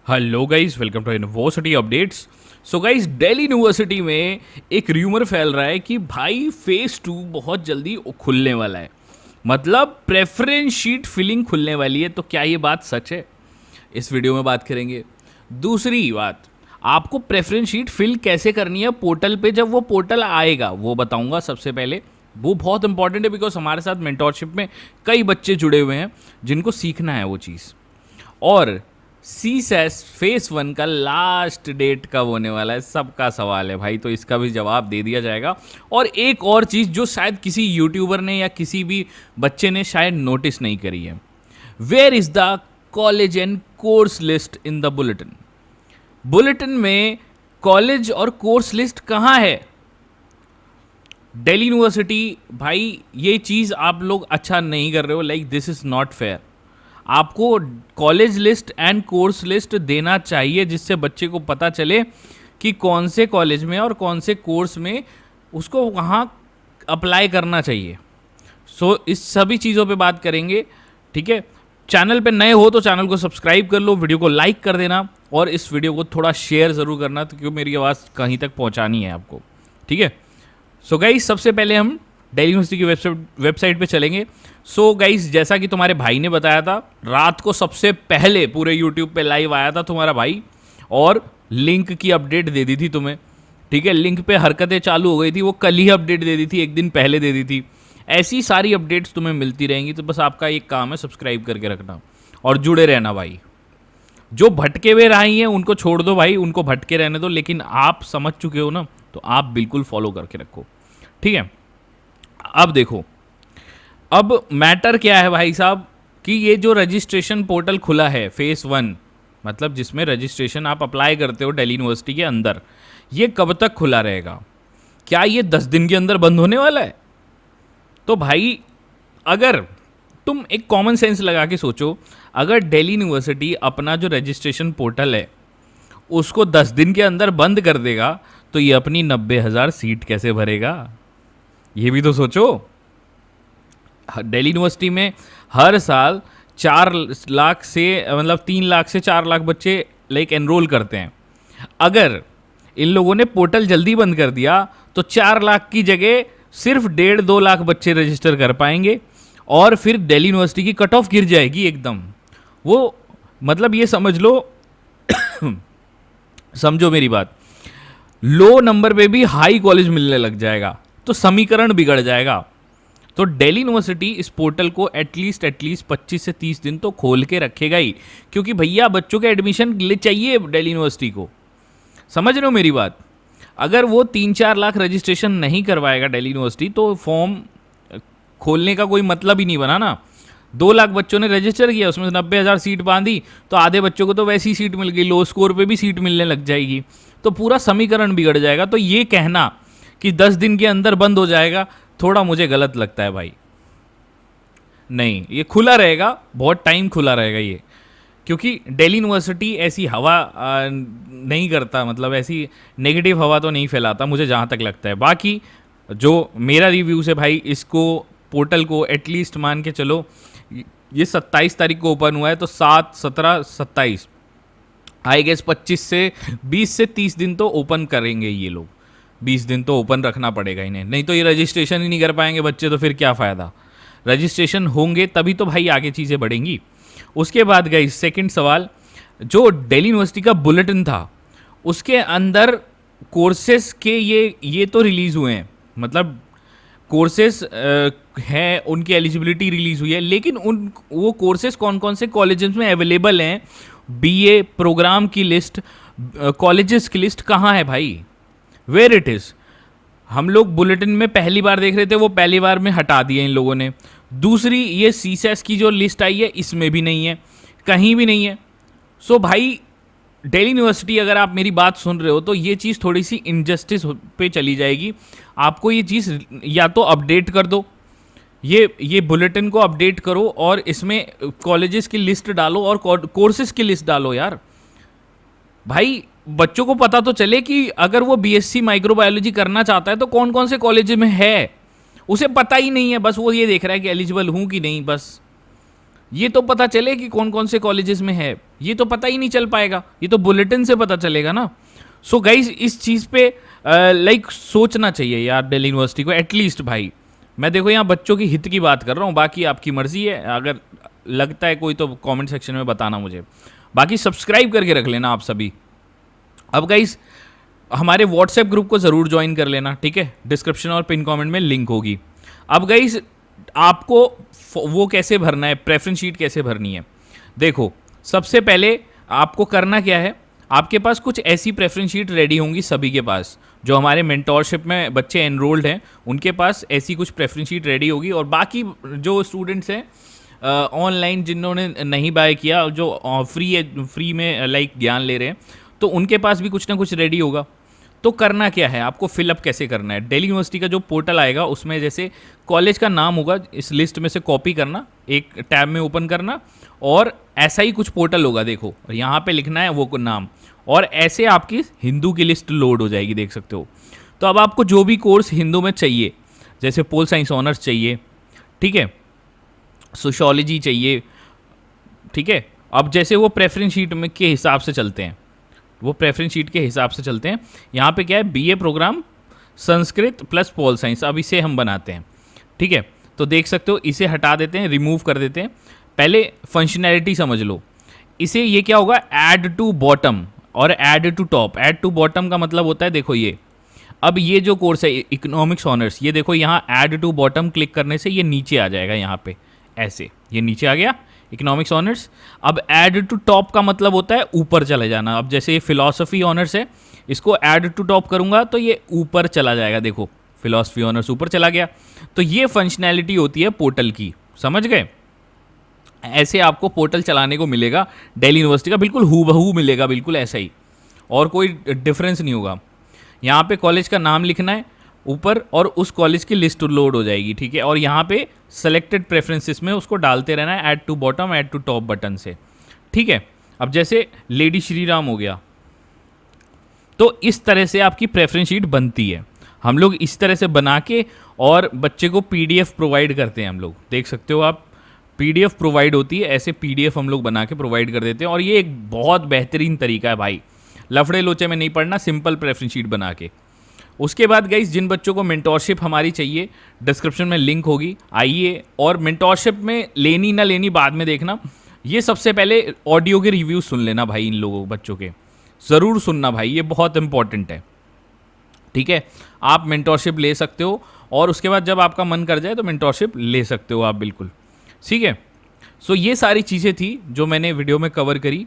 Hello guys, welcome to university updates. So guys, Delhi university में एक rumour फैल रहा है कि भाई फेज 2 बहुत जल्दी खुलने वाला है। मतलब प्रेफरेंस शीट फिलिंग खुलने वाली है। तो क्या ये बात सच है? इस वीडियो में बात करेंगे। दूसरी बात, आपको प्रेफरेंस शीट फिल कैसे करनी है पोर्टल पे, जब वो पोर्टल आएगा वो बताऊंगा सबसे पहले। वो बहुत इंपॉर्टेंट है बिकॉज हमारे साथ मेंटोरशिप में कई बच्चे जुड़े हुए हैं जिनको सीखना है वो चीज़। और सी सेस फेस 1 का लास्ट डेट कब होने वाला है, सबका सवाल है भाई, तो इसका भी जवाब दे दिया जाएगा। और एक और चीज़ जो शायद किसी यूट्यूबर ने या किसी भी बच्चे ने शायद नोटिस नहीं करी है, where is the college and course list in the bulletin. Bulletin में कॉलेज और कोर्स लिस्ट कहाँ है? दिल्ली यूनिवर्सिटी भाई, ये चीज़ आप लोग अच्छा नहीं कर रहे हो। Like this is not fair. आपको college list and course list देना चाहिए जिससे बच्चे को पता चले कि कौन से कॉलेज में और कौन से कोर्स में उसको वहाँ अप्लाई करना चाहिए। सो इस सभी चीज़ों पे बात करेंगे, ठीक है। चैनल पे नए हो तो चैनल को सब्सक्राइब कर लो, वीडियो को लाइक कर देना और इस वीडियो को थोड़ा शेयर ज़रूर करना, तो क्योंकि मेरी आवाज़ कहीं तक पहुँचानी है आपको, ठीक है। सो गाइस, सबसे पहले हम दिल्ली यूनिवर्सिटी की वेबसाइट पे चलेंगे। सो गाइस, जैसा कि तुम्हारे भाई ने बताया था, रात को सबसे पहले पूरे यूट्यूब पे लाइव आया था तुम्हारा भाई और लिंक की अपडेट दे दी थी तुम्हें, ठीक है। लिंक पे हरकतें चालू हो गई थी, वो कल ही अपडेट दे दी थी, एक दिन पहले दे दी थी। ऐसी सारी अपडेट्स तुम्हें मिलती रहेंगी, तो बस आपका एक काम है सब्सक्राइब करके रखना और जुड़े रहना भाई। जो भटके हुए रही हैं उनको छोड़ दो भाई, उनको भटके रहने दो, लेकिन आप समझ चुके हो ना, तो आप बिल्कुल फॉलो करके रखो, ठीक है। अब देखो, अब मैटर क्या है भाई साहब कि ये जो रजिस्ट्रेशन पोर्टल खुला है फेस 1, मतलब जिसमें रजिस्ट्रेशन आप अप्लाई करते हो दिल्ली यूनिवर्सिटी के अंदर, ये कब तक खुला रहेगा? क्या ये 10 दिन के अंदर बंद होने वाला है? तो भाई, अगर तुम एक कॉमन सेंस लगा के सोचो, अगर दिल्ली यूनिवर्सिटी अपना जो रजिस्ट्रेशन पोर्टल है उसको 10 दिन के अंदर बंद कर देगा, तो ये अपनी 90,000 सीट कैसे भरेगा? ये भी तो सोचो। दिल्ली यूनिवर्सिटी में हर साल 4 लाख से, मतलब 3 लाख से 4 लाख बच्चे लाइक एनरोल करते हैं। अगर इन लोगों ने पोर्टल जल्दी बंद कर दिया तो 4 लाख की जगह सिर्फ 1.5-2 लाख बच्चे रजिस्टर कर पाएंगे और फिर दिल्ली यूनिवर्सिटी की कट ऑफ गिर जाएगी एकदम। वो मतलब ये समझ लो समझो मेरी बात, लो नंबर पे भी हाई कॉलेज मिलने लग जाएगा, तो समीकरण बिगड़ जाएगा। तो दिल्ली यूनिवर्सिटी इस पोर्टल को एटलीस्ट 25 से 30 दिन तो खोल के रखेगा ही, क्योंकि भैया बच्चों के एडमिशन ले चाहिए दिल्ली यूनिवर्सिटी को। समझ रहे हो मेरी बात? अगर वो 3-4 लाख रजिस्ट्रेशन नहीं करवाएगा दिल्ली यूनिवर्सिटी, तो फॉर्म खोलने का कोई मतलब ही नहीं बना ना। 2 लाख बच्चों ने रजिस्टर किया, उसमें 90,000 सीट बांधी, तो आधे बच्चों को तो वैसी सीट मिल गई, लो स्कोर पे भी सीट मिलने लग जाएगी, तो पूरा समीकरण बिगड़ जाएगा। तो ये कहना कि 10 दिन के अंदर बंद हो जाएगा, थोड़ा मुझे गलत लगता है भाई। नहीं, ये खुला रहेगा, बहुत टाइम खुला रहेगा ये, क्योंकि दिल्ली यूनिवर्सिटी ऐसी हवा नहीं करता, मतलब ऐसी नेगेटिव हवा तो नहीं फैलाता मुझे जहाँ तक लगता है। बाकी जो मेरा रिव्यूज़ है भाई, इसको पोर्टल को एटलीस्ट मान के चलो, ये 27 तारीख को ओपन हुआ है, तो 7, 17, 27 आई गेस 20 से 30 दिन तो ओपन करेंगे ये लोग। 20 दिन तो ओपन रखना पड़ेगा इन्हें, नहीं तो ये रजिस्ट्रेशन ही नहीं कर पाएंगे बच्चे, तो फिर क्या फ़ायदा। रजिस्ट्रेशन होंगे तभी तो भाई आगे चीज़ें बढ़ेंगी। उसके बाद गई सेकंड सवाल, जो दिल्ली यूनिवर्सिटी का बुलेटिन था उसके अंदर कोर्सेस के ये तो रिलीज़ हुए हैं, मतलब कोर्सेस हैं, उनकी एलिजिबिलिटी रिलीज़ हुई है, लेकिन वो कोर्सेस कौन कौन से कॉलेजेस में अवेलेबल हैं, बीए प्रोग्राम की लिस्ट, कॉलेजेस की लिस्ट कहाँ है भाई? Where it is? हम लोग बुलेटिन में पहली बार देख रहे थे, वो पहली बार में हटा दिए इन लोगों ने। दूसरी, ये सीसेस की जो लिस्ट आई है इसमें भी नहीं है, कहीं भी नहीं है। सो भाई, दिल्ली यूनिवर्सिटी, अगर आप मेरी बात सुन रहे हो तो ये चीज़ थोड़ी सी इनजस्टिस पे चली जाएगी। आपको ये चीज़ या तो अपडेट कर दो, ये बुलेटिन को अपडेट करो और इसमें कॉलेजेस की लिस्ट डालो और कोर्सेज की लिस्ट डालो यार। भाई, बच्चों को पता तो चले कि अगर वो बीएससी माइक्रोबायोलॉजी करना चाहता है तो कौन कौन से कॉलेज में है, उसे पता ही नहीं है। बस वो ये देख रहा है कि एलिजिबल हूँ कि नहीं, बस ये तो पता चले कि कौन कौन से कॉलेजेस में है, ये तो पता ही नहीं चल पाएगा, ये तो बुलेटिन से पता चलेगा ना। सो गाइज इस चीज़ पे लाइक सोचना चाहिए यार दिल्ली यूनिवर्सिटी को एटलीस्ट। भाई मैं देखो यहाँ बच्चों की हित की बात कर रहा हूँ, बाकी आपकी मर्जी है, अगर लगता है कोई तो कमेंट सेक्शन में बताना मुझे, बाकी सब्सक्राइब करके रख लेना आप सभी। अब गाइज हमारे व्हाट्सएप ग्रुप को ज़रूर ज्वाइन कर लेना, ठीक है, डिस्क्रिप्शन और पिन कमेंट में लिंक होगी। अब गाइज आपको वो कैसे भरना है, प्रेफरेंस शीट कैसे भरनी है, देखो सबसे पहले आपको करना क्या है, आपके पास कुछ ऐसी प्रेफरेंस शीट रेडी होंगी सभी के पास, जो हमारे मेंटोरशिप में बच्चे एनरोल्ड हैं उनके पास ऐसी कुछ प्रेफरेंस शीट रेडी होगी। और बाकी जो स्टूडेंट्स हैं ऑनलाइन जिन्होंने नहीं बाय किया, जो फ्री में लाइक ज्ञान ले रहे हैं, तो उनके पास भी कुछ ना कुछ रेडी होगा। तो करना क्या है, आपको फिलअप कैसे करना है, दिल्ली यूनिवर्सिटी का जो पोर्टल आएगा उसमें जैसे कॉलेज का नाम होगा, इस लिस्ट में से कॉपी करना, एक टैब में ओपन करना, और ऐसा ही कुछ पोर्टल होगा देखो, यहाँ पे लिखना है वो नाम, और ऐसे आपकी हिंदू की लिस्ट लोड हो जाएगी, देख सकते हो। तो अब आपको जो भी कोर्स हिंदू में चाहिए, जैसे पोल साइंस ऑनर्स चाहिए, ठीक है, सोशियोलॉजी चाहिए, ठीक है, अब जैसे वो प्रेफरेंस शीट में के हिसाब से चलते हैं, वो प्रेफरेंस शीट के हिसाब से चलते हैं। यहाँ पे क्या है, BA programme Sanskrit plus pol science, अब इसे हम बनाते हैं, ठीक है। तो देख सकते हो इसे हटा देते हैं, रिमूव कर देते हैं। पहले फंक्शनैलिटी समझ लो, इसे ये क्या होगा, ऐड टू बॉटम और add to top. Add to bottom का मतलब होता है, देखो ये, अब ये जो कोर्स है इकोनॉमिक्स ऑनर्स, ये देखो यहाँ ऐड टू बॉटम क्लिक करने से ये नीचे आ जाएगा, यहाँ पे ऐसे ये नीचे आ गया इकोनॉमिक्स ऑनर्स। अब ऐड टू टॉप का मतलब होता है ऊपर चले जाना। अब जैसे ये फिलॉसफी ऑनर्स है, इसको ऐड टू टॉप करूँगा तो ये यूपर चला जाएगा, देखो फिलॉसफी ऑनर्स ऊपर चला गया। तो ये फंक्शनैलिटी होती है पोर्टल की, समझ गए। ऐसे आपको पोर्टल चलाने को मिलेगा दिल्ली यूनिवर्सिटी का, बिल्कुल हूबहू मिलेगा, बिल्कुल ऐसा ही, और कोई डिफरेंस नहीं होगा। यहाँ पे कॉलेज का नाम लिखना है ऊपर, और उस कॉलेज की लिस्ट लोड हो जाएगी, ठीक है। और यहाँ पे सेलेक्टेड प्रेफरेंसेस में उसको डालते रहना है, add to bottom add to top button से, ठीक है। अब जैसे लेडी श्री राम हो गया, तो इस तरह से आपकी प्रेफरेंस शीट बनती है। हम लोग इस तरह से बना के और बच्चे को पीडीएफ प्रोवाइड करते हैं हम लोग, देख सकते हो आप, पीडीएफ प्रोवाइड होती है, ऐसे पीडीएफ हम लोग बना के प्रोवाइड कर देते हैं। और ये एक बहुत बेहतरीन तरीका है भाई, लफड़े लोचे में नहीं पड़ना, सिंपल प्रेफरेंस शीट बना के। उसके बाद गाइस जिन बच्चों को मेंटोरशिप हमारी चाहिए, डिस्क्रिप्शन में लिंक होगी, आइए। और मेंटोरशिप में लेनी ना लेनी बाद में देखना, ये सबसे पहले ऑडियो के रिव्यू सुन लेना भाई, इन लोगों बच्चों के ज़रूर सुनना भाई, ये बहुत इंपॉर्टेंट है, ठीक है। आप मेंटोरशिप ले सकते हो, और उसके बाद जब आपका मन कर जाए तो मेंटोरशिप ले सकते हो आप, बिल्कुल, ठीक है। सो ये सारी चीज़ें थी जो मैंने वीडियो में कवर करी।